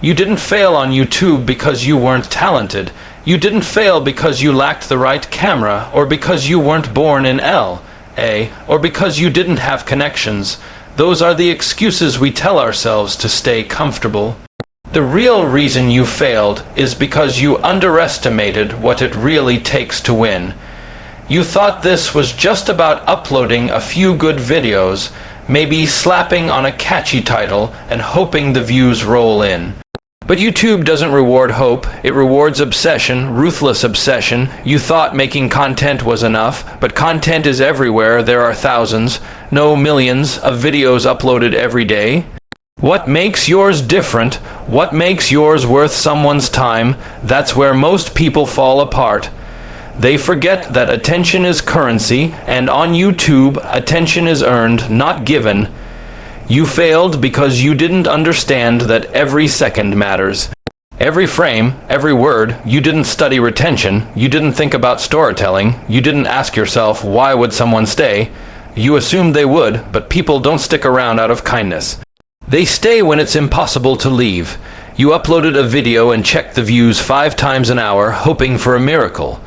You didn't fail on YouTube because you weren't talented. You didn't fail because you lacked the right camera, or because you weren't born in L.A., or because you didn't have connections. Those are the excuses we tell ourselves to stay comfortable. The real reason you failed is because you underestimated what it really takes to win. You thought this was just about uploading a few good videos, maybe slapping on a catchy title and hoping the views roll in. But YouTube doesn't reward hope, it rewards obsession, ruthless obsession. You thought making content was enough, but content is everywhere. There are thousands, no millions, of videos uploaded every day. What makes yours different? What makes yours worth someone's time? That's where most people fall apart. They forget that attention is currency, and on YouTube, attention is earned, not given. You failed because you didn't understand that every second matters. Every frame, every word. You didn't study retention. You didn't think about storytelling. You didn't ask yourself, why would someone stay? You assumed they would, but people don't stick around out of kindness. They stay when it's impossible to leave. You uploaded a video and checked the views 5 times an hour, hoping for a miracle.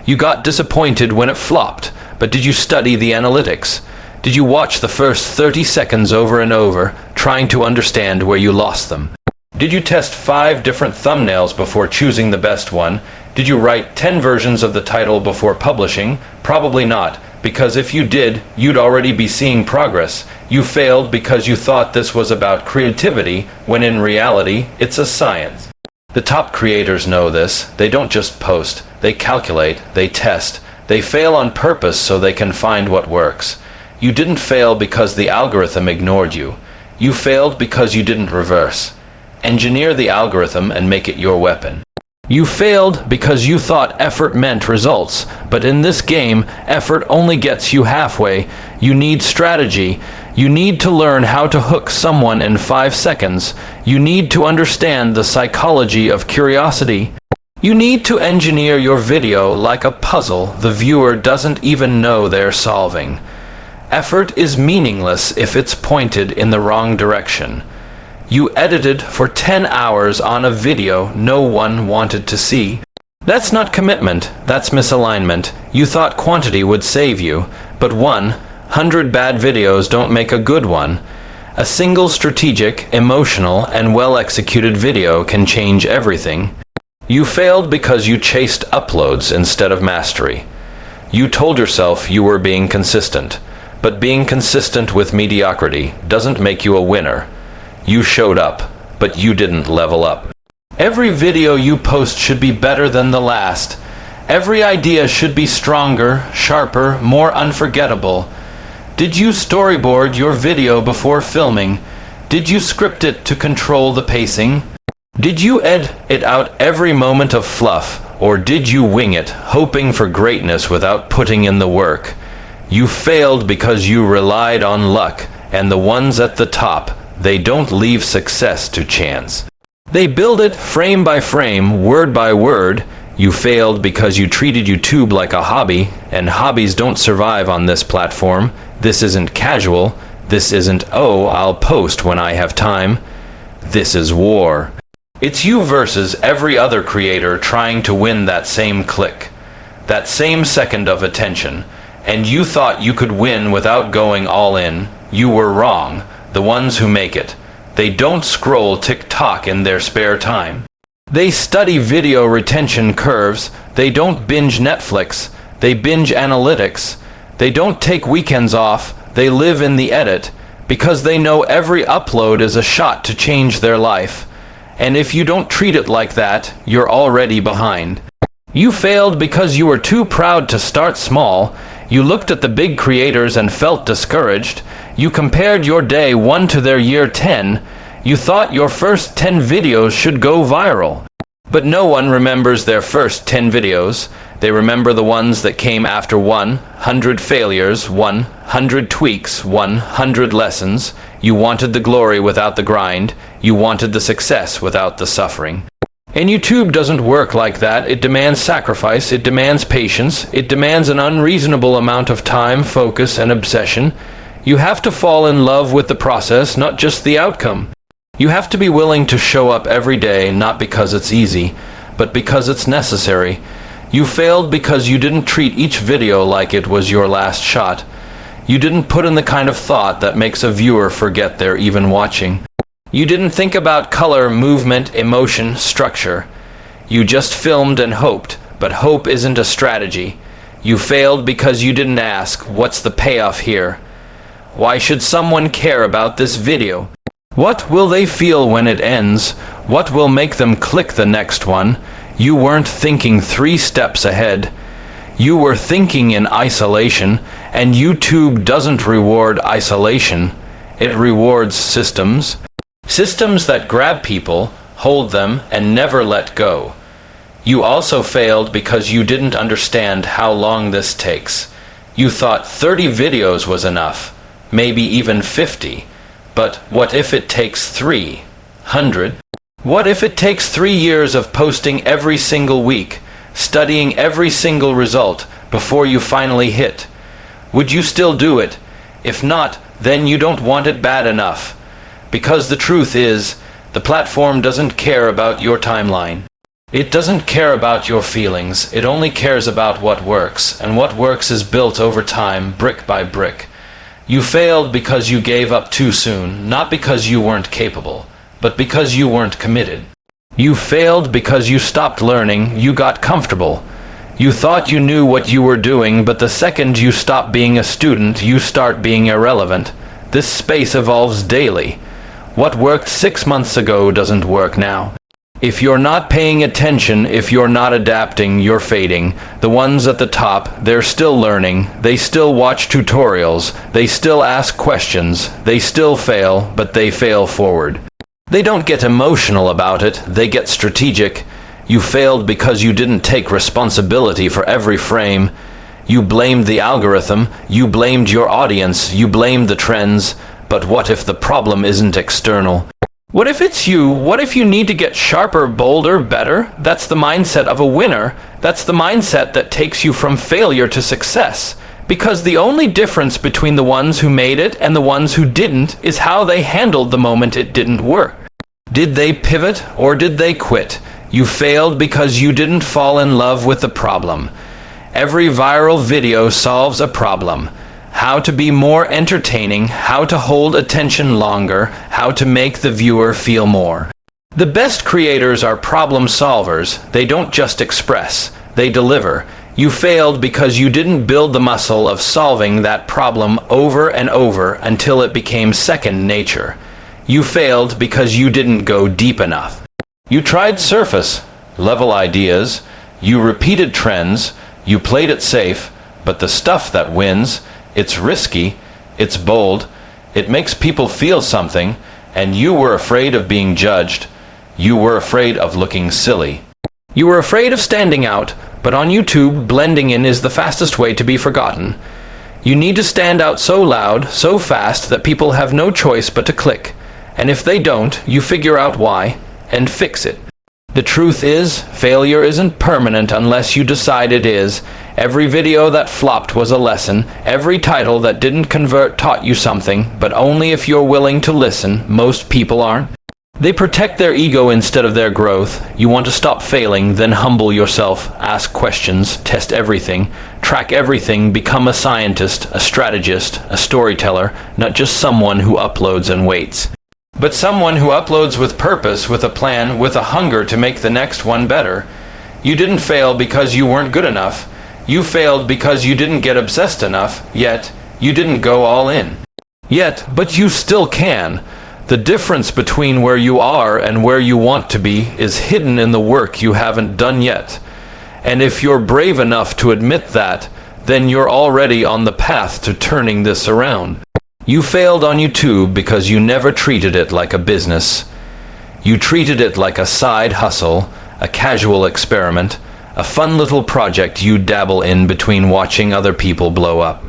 You got disappointed when it flopped, but did you study the analytics? Did you watch the first 30 seconds over and over, trying to understand where you lost them? Did you test 5 different thumbnails before choosing the best one? Did you write 10 versions of the title before publishing? Probably not, because if you did, you'd already be seeing progress. You failed because you thought this was about creativity, when in reality, it's a science. The top creators know this. They don't just post. They calculate, they test. They fail on purpose so they can find what works. You didn't fail because the algorithm ignored you. You failed because you didn't reverse. Engineer the algorithm and make it your weapon. You failed because you thought effort meant results, but in this game, effort only gets you halfway. You need strategy. You need to learn how to hook someone in 5 seconds. You need to understand the psychology of curiosity. You need to engineer your video like a puzzle the viewer doesn't even know they're solving. Effort is meaningless if it's pointed in the wrong direction. You edited for 10 hours on a video no one wanted to see. That's not commitment, that's misalignment. You thought quantity would save you, but 100 bad videos don't make a good one. A single strategic, emotional, and well-executed video can change everything. You failed because you chased uploads instead of mastery. You told yourself you were being consistent, but being consistent with mediocrity doesn't make you a winner. You showed up, but you didn't level up. Every video you post should be better than the last. Every idea should be stronger, sharper, more unforgettable. Did you storyboard your video before filming? Did you script it to control the pacing? Did you edit out every moment of fluff, or did you wing it, hoping for greatness without putting in the work? You failed because you relied on luck, and the ones at the top, they don't leave success to chance. They build it frame by frame, word by word. You failed because you treated YouTube like a hobby, and hobbies don't survive on this platform. This isn't casual. This isn't, oh, I'll post when I have time. This is war. It's you versus every other creator trying to win that same click, that same second of attention, and you thought you could win without going all in. You were wrong. The ones who make it, they don't scroll TikTok in their spare time. They study video retention curves. They don't binge Netflix. They binge analytics. They don't take weekends off. They live in the edit because they know every upload is a shot to change their life. And if you don't treat it like that, you're already behind. You failed because you were too proud to start small. You looked at the big creators and felt discouraged. You compared your day 1 to their year 10. You thought your first 10 videos should go viral. But no one remembers their first 10 videos. They remember the ones that came after 100 failures, 100 tweaks, 100 lessons. You wanted the glory without the grind. You wanted the success without the suffering. And YouTube doesn't work like that. It demands sacrifice. It demands patience. It demands an unreasonable amount of time, focus, and obsession. You have to fall in love with the process, not just the outcome. You have to be willing to show up every day, not because it's easy, but because it's necessary. You failed because you didn't treat each video like it was your last shot. You didn't put in the kind of thought that makes a viewer forget they're even watching. You didn't think about color, movement, emotion, structure. You just filmed and hoped, but hope isn't a strategy. You failed because you didn't ask, what's the payoff here? Why should someone care about this video? What will they feel when it ends? What will make them click the next one? You weren't thinking 3 steps ahead. You were thinking in isolation, and YouTube doesn't reward isolation. It rewards systems. Systems that grab people, hold them, and never let go. You also failed because you didn't understand how long this takes. You thought 30 videos was enough, maybe even 50. But what if it takes 300? What if it takes 3 years of posting every single week, studying every single result before you finally hit? Would you still do it? If not, then you don't want it bad enough. Because the truth is, the platform doesn't care about your timeline. It doesn't care about your feelings. It only cares about what works, and what works is built over time, brick by brick. You failed because you gave up too soon, not because you weren't capable, but because you weren't committed. You failed because you stopped learning, you got comfortable. You thought you knew what you were doing, but the second you stop being a student, you start being irrelevant. This space evolves daily. What worked 6 months ago doesn't work now. If you're not paying attention, if you're not adapting, you're fading. The ones at the top, they're still learning. They still watch tutorials. They still ask questions. They still fail, but they fail forward. They don't get emotional about it. They get strategic. You failed because you didn't take responsibility for every frame. You blamed the algorithm. You blamed your audience. You blamed the trends. But what if the problem isn't external? What if it's you? What if you need to get sharper, bolder, better? That's the mindset of a winner. That's the mindset that takes you from failure to success. Because the only difference between the ones who made it and the ones who didn't is how they handled the moment it didn't work. Did they pivot or did they quit? You failed because you didn't fall in love with the problem. Every viral video solves a problem. How to be more entertaining, how to hold attention longer, how to make the viewer feel more. The best creators are problem solvers. They don't just express, they deliver. You failed because you didn't build the muscle of solving that problem over and over until it became second nature. You failed because you didn't go deep enough. You tried surface level ideas, you repeated trends, you played it safe, but the stuff that wins, it's risky, it's bold, it makes people feel something, and you were afraid of being judged. You were afraid of looking silly. You were afraid of standing out, but on YouTube, blending in is the fastest way to be forgotten. You need to stand out so loud, so fast, that people have no choice but to click. And if they don't, you figure out why, and fix it. The truth is, failure isn't permanent unless you decide it is. Every video that flopped was a lesson. Every title that didn't convert taught you something, but only if you're willing to listen. Most people aren't. They protect their ego instead of their growth. You want to stop failing, then humble yourself, ask questions, test everything, track everything, become a scientist, a strategist, a storyteller, not just someone who uploads and waits. But someone who uploads with purpose, with a plan, with a hunger to make the next one better. You didn't fail because you weren't good enough. You failed because you didn't get obsessed enough, yet you didn't go all in. But you still can. The difference between where you are and where you want to be is hidden in the work you haven't done yet. And if you're brave enough to admit that, then you're already on the path to turning this around. You failed on YouTube because you never treated it like a business. You treated it like a side hustle, a casual experiment, a fun little project you dabble in between watching other people blow up.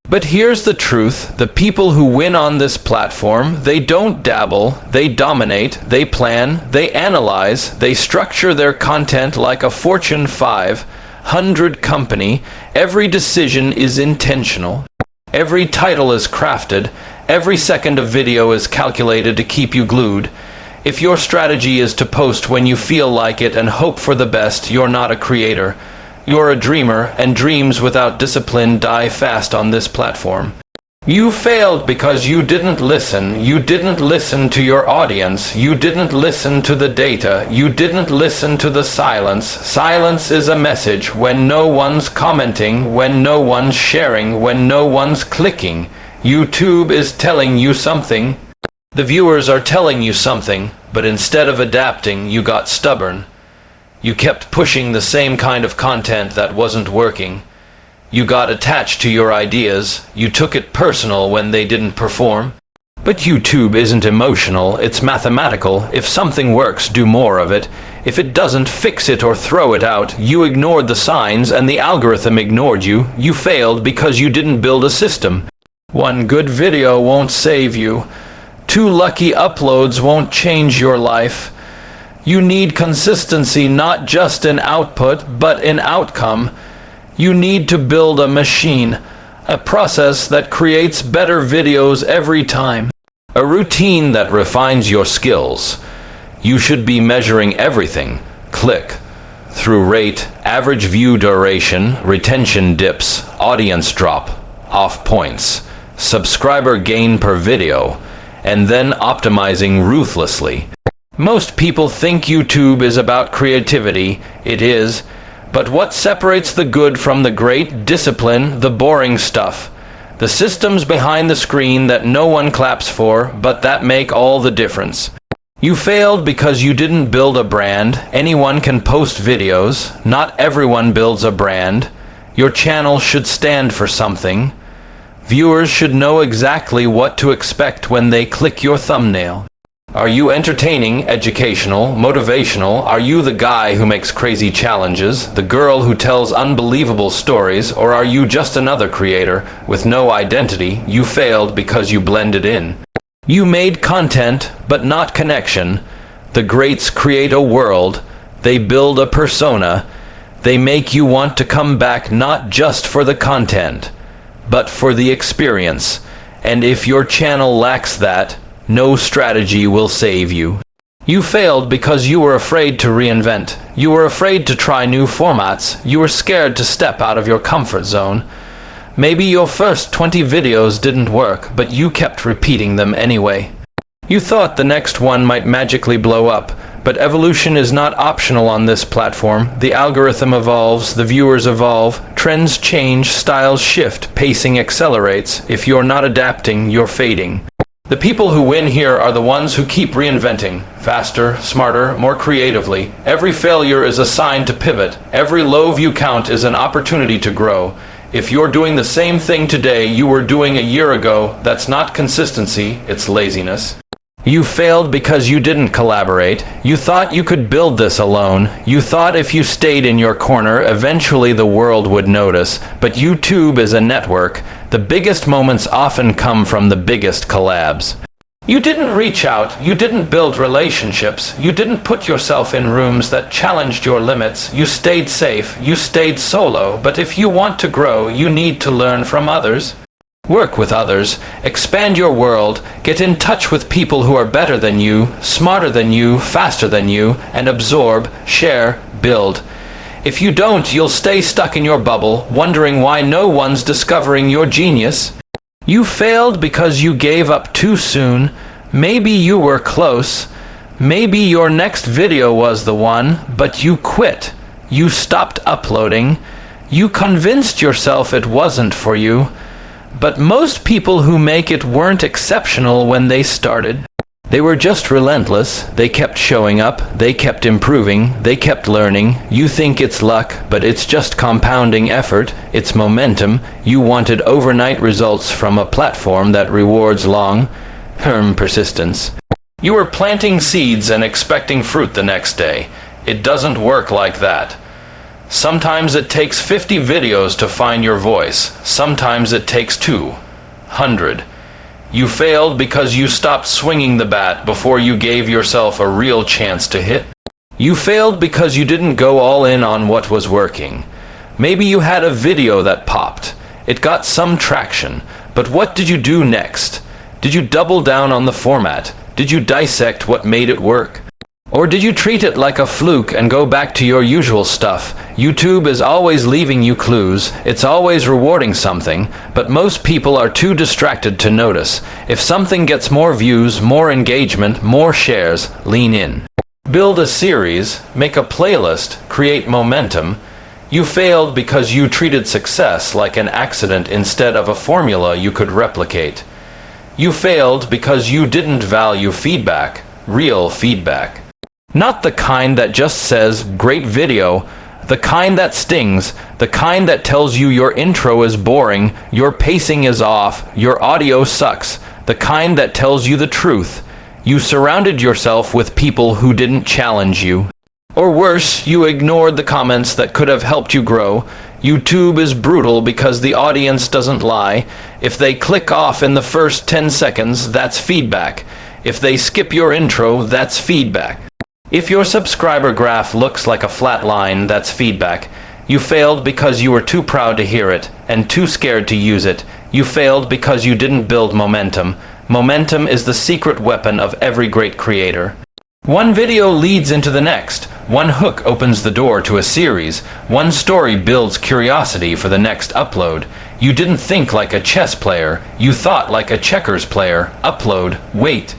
But here's the truth, the people who win on this platform, they don't dabble, they dominate, they plan, they analyze, they structure their content like a Fortune 500 company. Every decision is intentional. Every title is crafted. Every second of video is calculated to keep you glued. If your strategy is to post when you feel like it and hope for the best, you're not a creator. You're a dreamer, and dreams without discipline die fast on this platform. You failed because you didn't listen. You didn't listen to your audience. You didn't listen to the data. You didn't listen to the silence. Silence is a message when no one's commenting, when no one's sharing, when no one's clicking. YouTube is telling you something. The viewers are telling you something, but instead of adapting, you got stubborn. You kept pushing the same kind of content that wasn't working. You got attached to your ideas. You took it personal when they didn't perform. But YouTube isn't emotional, it's mathematical. If something works, do more of it. If it doesn't, fix it or throw it out. You ignored the signs and the algorithm ignored you. You failed because you didn't build a system. One good video won't save you. 2 lucky uploads won't change your life. You need consistency, not just in output, but in outcome. You need to build a machine, a process that creates better videos every time, a routine that refines your skills. You should be measuring everything: click, through rate, average view duration, retention dips, audience drop, off points, subscriber gain per video, and then optimizing ruthlessly. Most people think YouTube is about creativity. It is. But what separates the good from the great? Discipline, the boring stuff. The systems behind the screen that no one claps for, but that make all the difference. You failed because you didn't build a brand. Anyone can post videos. Not everyone builds a brand. Your channel should stand for something. Viewers should know exactly what to expect when they click your thumbnail. Are you entertaining, educational, motivational? Are you the guy who makes crazy challenges, the girl who tells unbelievable stories, or are you just another creator with no identity? You failed because you blended in. You made content, but not connection. The greats create a world. They build a persona. They make you want to come back not just for the content, but for the experience. And if your channel lacks that, no strategy will save you. You failed because you were afraid to reinvent. You were afraid to try new formats. You were scared to step out of your comfort zone. Maybe your first 20 videos didn't work, but you kept repeating them anyway. You thought the next one might magically blow up, but evolution is not optional on this platform. The algorithm evolves, the viewers evolve, trends change, styles shift, pacing accelerates. If you're not adapting, you're fading. The people who win here are the ones who keep reinventing, faster, smarter, more creatively. Every failure is a sign to pivot. Every low view count is an opportunity to grow. If you're doing the same thing today you were doing a year ago, that's not consistency, it's laziness. You failed because you didn't collaborate. You thought you could build this alone. You thought if you stayed in your corner, eventually the world would notice. But YouTube is a network. The biggest moments often come from the biggest collabs. You didn't reach out. You didn't build relationships. You didn't put yourself in rooms that challenged your limits. You stayed safe. You stayed solo. But if you want to grow, you need to learn from others. Work with others, expand your world, get in touch with people who are better than you, smarter than you, faster than you, and absorb, share, build. If you don't, you'll stay stuck in your bubble, wondering why no one's discovering your genius. You failed because you gave up too soon. Maybe you were close. Maybe your next video was the one, but you quit. You stopped uploading. You convinced yourself it wasn't for you. But most people who make it weren't exceptional when they started. They were just relentless. They kept showing up. They kept improving. They kept learning. You think it's luck, but it's just compounding effort. It's momentum. You wanted overnight results from a platform that rewards long-term persistence. You were planting seeds and expecting fruit the next day. It doesn't work like that. Sometimes it takes 50 videos to find your voice. Sometimes it takes 200. You failed because you stopped swinging the bat before you gave yourself a real chance to hit. You failed because you didn't go all in on what was working. Maybe you had a video that popped. It got some traction. But what did you do next? Did you double down on the format? Did you dissect what made it work? Or did you treat it like a fluke and go back to your usual stuff? YouTube is always leaving you clues, it's always rewarding something, but most people are too distracted to notice. If something gets more views, more engagement, more shares, lean in. Build a series, make a playlist, create momentum. You failed because you treated success like an accident instead of a formula you could replicate. You failed because you didn't value feedback, real feedback. Not the kind that just says, great video, the kind that stings, the kind that tells you your intro is boring, your pacing is off, your audio sucks, the kind that tells you the truth. You surrounded yourself with people who didn't challenge you. Or worse, you ignored the comments that could have helped you grow. YouTube is brutal because the audience doesn't lie. If they click off in the first 10 seconds, that's feedback. If they skip your intro, that's feedback. If your subscriber graph looks like a flat line, that's feedback. You failed because you were too proud to hear it, and too scared to use it. You failed because you didn't build momentum. Momentum is the secret weapon of every great creator. One video leads into the next. One hook opens the door to a series. One story builds curiosity for the next upload. You didn't think like a chess player. You thought like a checkers player. Upload. Wait.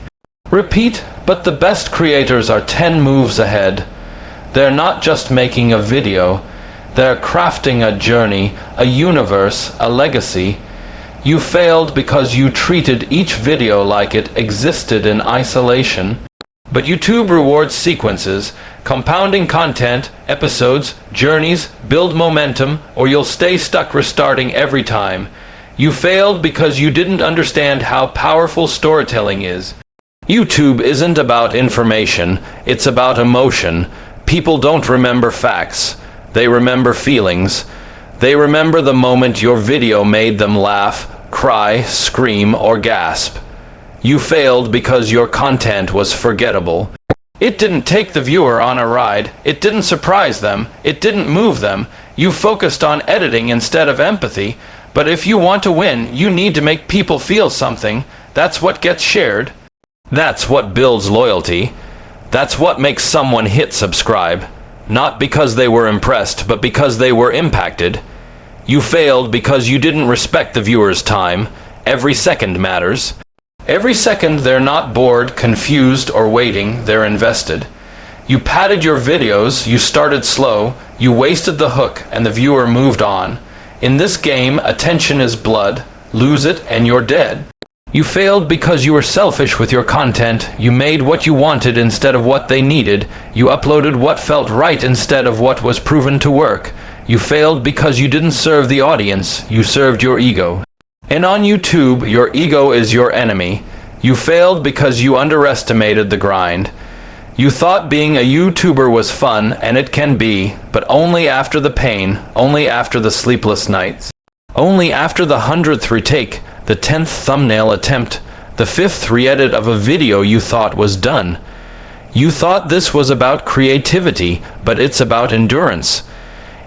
Repeat, but the best creators are 10 moves ahead. They're not just making a video, they're crafting a journey, a universe, a legacy. You failed because you treated each video like it existed in isolation. But YouTube rewards sequences, compounding content, episodes, journeys, build momentum, or you'll stay stuck restarting every time. You failed because you didn't understand how powerful storytelling is. YouTube isn't about information, it's about emotion. People don't remember facts, they remember feelings. They remember the moment your video made them laugh, cry, scream, or gasp. You failed because your content was forgettable. It didn't take the viewer on a ride, it didn't surprise them, it didn't move them. You focused on editing instead of empathy. But if you want to win, you need to make people feel something. That's what gets shared. That's what builds loyalty. That's what makes someone hit subscribe. Not because they were impressed, but because they were impacted. You failed because you didn't respect the viewer's time. Every second matters. Every second they're not bored, confused, or waiting, they're invested. You padded your videos, you started slow, you wasted the hook, and the viewer moved on. In this game, attention is blood. Lose it, and you're dead. You failed because you were selfish with your content. You made what you wanted instead of what they needed. You uploaded what felt right instead of what was proven to work. You failed because you didn't serve the audience. You served your ego. And on YouTube, your ego is your enemy. You failed because you underestimated the grind. You thought being a YouTuber was fun, and it can be, but only after the pain, only after the sleepless nights. Only after the 100th retake, the 10th thumbnail attempt, the 5th re-edit of a video you thought was done. You thought this was about creativity, but it's about endurance.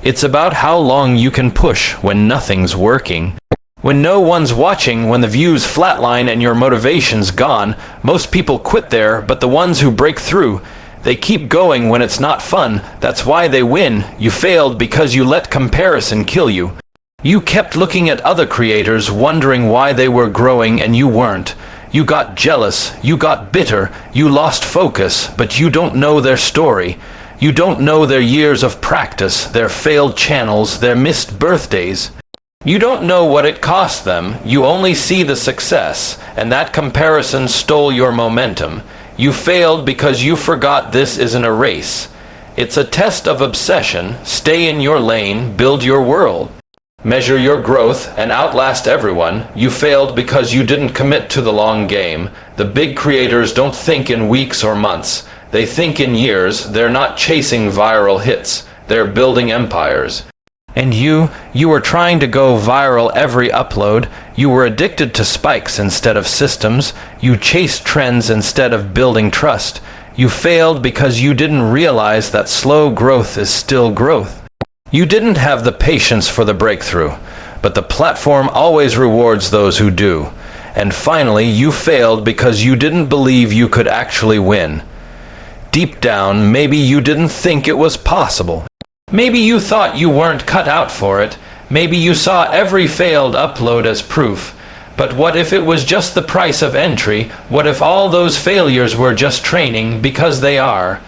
It's about how long you can push when nothing's working. When no one's watching, when the views flatline and your motivation's gone, most people quit there, but the ones who break through, they keep going when it's not fun. That's why they win. You failed because you let comparison kill you. You kept looking at other creators, wondering why they were growing and you weren't. You got jealous, you got bitter, you lost focus, but you don't know their story. You don't know their years of practice, their failed channels, their missed birthdays. You don't know what it cost them, you only see the success, and that comparison stole your momentum. You failed because you forgot this isn't a race. It's a test of obsession. Stay in your lane, build your world. Measure your growth and outlast everyone. You failed because you didn't commit to the long game. The big creators don't think in weeks or months. They think in years. They're not chasing viral hits. They're building empires. And you were trying to go viral every upload. You were addicted to spikes instead of systems. You chased trends instead of building trust. You failed because you didn't realize that slow growth is still growth. You didn't have the patience for the breakthrough, but the platform always rewards those who do. And finally, you failed because you didn't believe you could actually win. Deep down, maybe you didn't think it was possible. Maybe you thought you weren't cut out for it. Maybe you saw every failed upload as proof. But what if it was just the price of entry? What if all those failures were just training, because they are?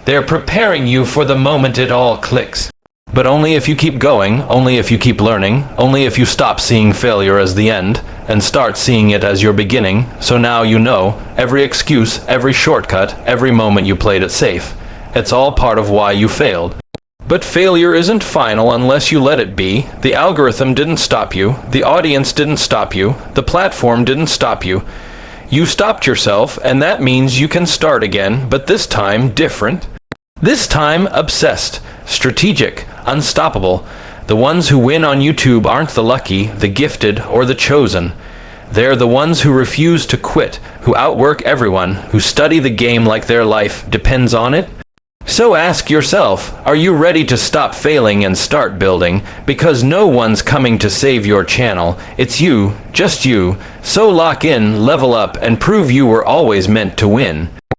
They're preparing you for the moment it all clicks. But only if you keep going, only if you keep learning, only if you stop seeing failure as the end, and start seeing it as your beginning, so now you know, every excuse, every shortcut, every moment you played it safe. It's all part of why you failed. But failure isn't final unless you let it be. The algorithm didn't stop you. The audience didn't stop you. The platform didn't stop you. You stopped yourself, and that means you can start again, but this time different. This time obsessed, strategic, unstoppable. The ones who win on YouTube aren't the lucky, the gifted, or the chosen. They're the ones who refuse to quit, who outwork everyone, who study the game like their life depends on it. So ask yourself, are you ready to stop failing and start building? Because no one's coming to save your channel. It's you, just you. So lock in, level up, and prove you were always meant to win.